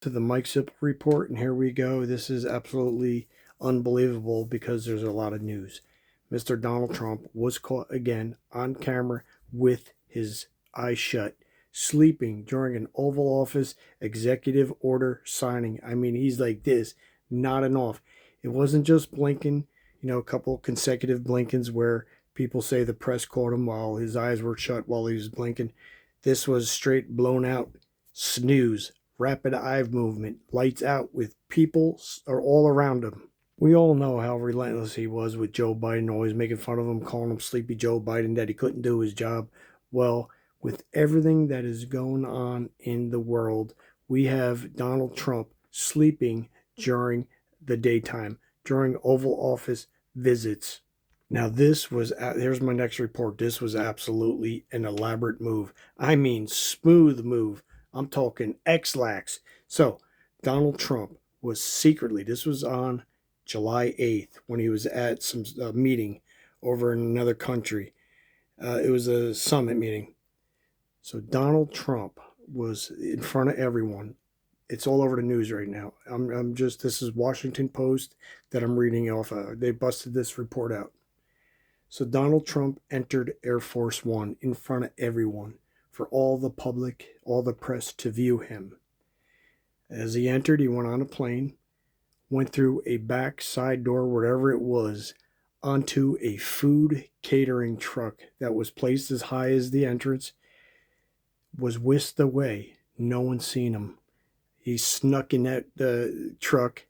To the Mike Sip report, and here we go. This is absolutely unbelievable because there's a lot of news. Mr. Donald Trump was caught again on camera with his eyes shut, sleeping during an Oval Office executive order signing. I mean, he's like this, nodding off. It wasn't just blinking, a couple consecutive blinkings where people say the press caught him while his eyes were shut while he was blinking. This was straight blown out snooze, rapid eye movement, lights out with people are all around him. We all know how relentless he was with Joe Biden, always making fun of him, calling him Sleepy Joe Biden, that he couldn't do his job. Well, with everything that is going on in the world, we have Donald Trump sleeping during the daytime, during Oval Office visits. Now, here's my next report. This was absolutely an elaborate move. I mean, smooth move. I'm talking X-lax. So, Donald Trump was secretly, this was on July 8th when he was at some meeting over in another country. It was a summit meeting. So, Donald Trump was in front of everyone. It's all over the news right now. This is Washington Post that I'm reading off of. They busted this report out. So Donald Trump entered Air Force One in front of everyone for all the public, all the press to view him. As he entered, he went on a plane, went through a back side door, wherever it was, onto a food catering truck that was placed as high as the entrance, was whisked away. No one seen him. He snuck in that truck,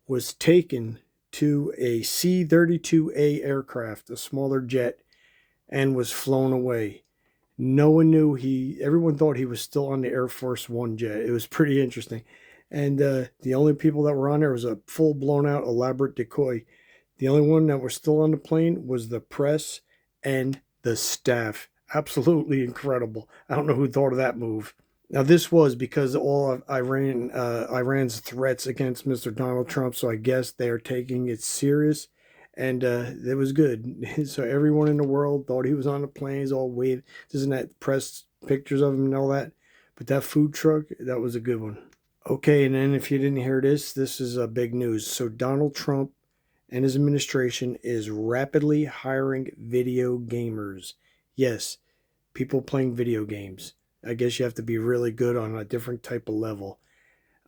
was taken to a C-32A aircraft, a smaller jet, and was flown away. No one knew everyone thought he was still on the Air Force One jet. It was pretty interesting. And the only people that were on there was a full blown out elaborate decoy. The only one that were still on the plane was the press and the staff. Absolutely incredible. I don't know who thought of that move. Now, this was because all of Iran's threats against Mr. Donald Trump, so I guess they are taking it serious, and it was good. So everyone in the world thought he was on the planes, all waved. Isn't that press pictures of him and all that? But that food truck, that was a good one. Okay, and then if you didn't hear this is a big news. So Donald Trump and his administration is rapidly hiring video gamers. Yes, people playing video games. I guess you have to be really good on a different type of level.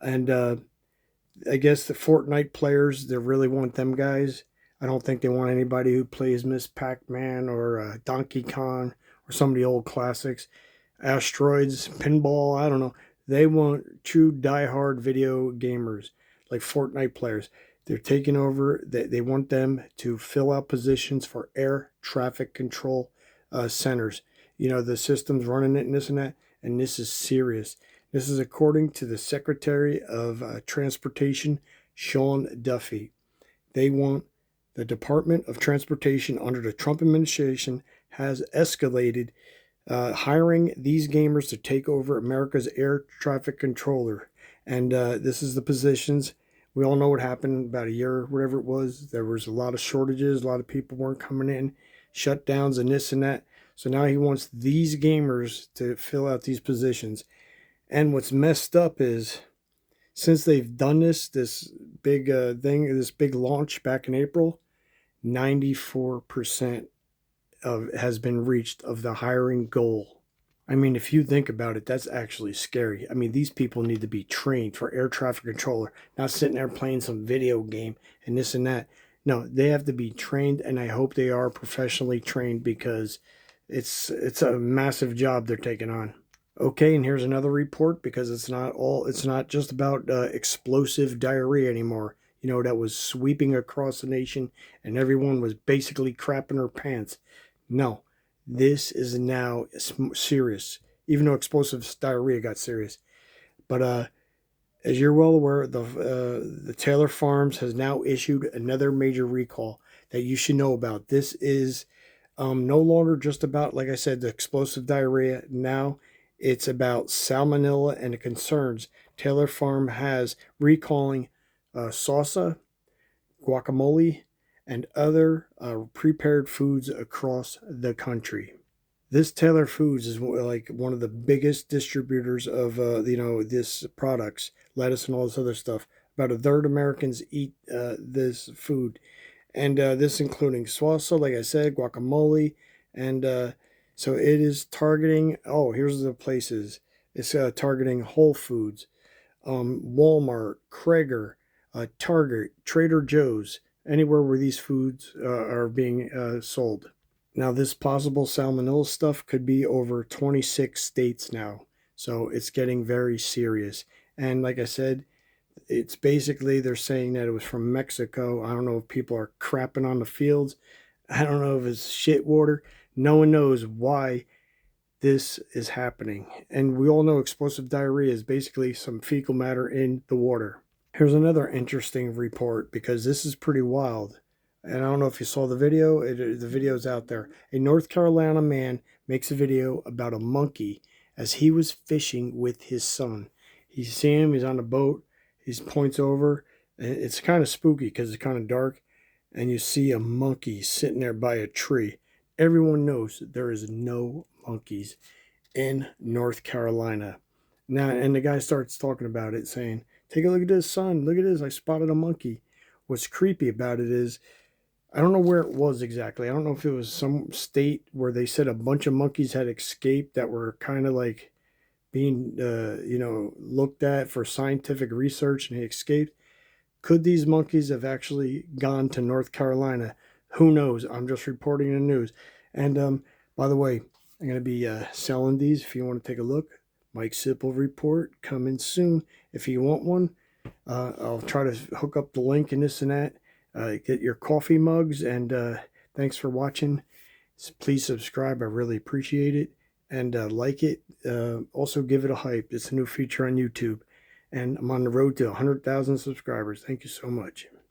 And I guess the Fortnite players, they really want them guys. I don't think they want anybody who plays Miss Pac-Man or Donkey Kong or some of the old classics. Asteroids, pinball, I don't know. They want true diehard video gamers like Fortnite players. They're taking over. They want them to fill out positions for air traffic control centers. The system's running it and this and that. And this is serious. This is according to the Secretary of Transportation, Sean Duffy. They want the Department of Transportation under the Trump administration has escalated hiring these gamers to take over America's air traffic controller. And this is the positions. We all know what happened about a year, whatever it was. There was a lot of shortages. A lot of people weren't coming in, shutdowns and this and that. So now he wants these gamers to fill out these positions. And what's messed up is since they've done this big this big launch back in April, 94% of has been reached of the hiring goal. I mean, if you think about it, that's actually scary. I mean, these people need to be trained for air traffic controller, not sitting there playing some video game and this and that. No, they have to be trained, and I hope they are professionally trained because it's a massive job they're taking on. Okay, and here's another report because it's not just about explosive diarrhea anymore. That was sweeping across the nation and everyone was basically crapping their pants. No, this is now serious, even though explosive diarrhea got serious. But as you're well aware, the Taylor Farms has now issued another major recall that you should know about. This is no longer just about, like I said, the explosive diarrhea. Now it's about salmonella and the concerns Taylor Farm has recalling salsa, guacamole, and other prepared foods across the country. This Taylor Foods is like one of the biggest distributors of this products, lettuce and all this other stuff. About a third Americans eat this food, and this including salsa, like I said, guacamole, and so it is targeting. Oh, here's the places. It's targeting Whole Foods, Walmart, Kroger, Target, Trader Joe's, anywhere where these foods are being sold. Now, this possible salmonella stuff could be over 26 states now. So it's getting very serious. And like I said, it's basically they're saying that it was from Mexico. I don't know if people are crapping on the fields. I don't know if it's shit water. No one knows why this is happening. And we all know explosive diarrhea is basically some fecal matter in the water. Here's another interesting report because this is pretty wild. And I don't know if you saw the video. The video's out there. A North Carolina man makes a video about a monkey as he was fishing with his son. You see him. He's on a boat. He points over. And it's kind of spooky because it's kind of dark. And you see a monkey sitting there by a tree. Everyone knows that there is no monkeys in North Carolina. Now, and the guy starts talking about it, saying, "Take a look at this, son. Look at this. I spotted a monkey." What's creepy about it is, I don't know where it was exactly. I don't know if it was some state where they said a bunch of monkeys had escaped that were kind of like being, looked at for scientific research and he escaped. Could these monkeys have actually gone to North Carolina? Who knows? I'm just reporting the news. And by the way, I'm going to be selling these if you want to take a look. Mike Sipple report coming soon. If you want one, I'll try to hook up the link and this and that. Get your coffee mugs. And thanks for watching. Please subscribe. I really appreciate it. And like it. Also give it a hype. It's a new feature on YouTube. And I'm on the road to 100,000 subscribers. Thank you so much.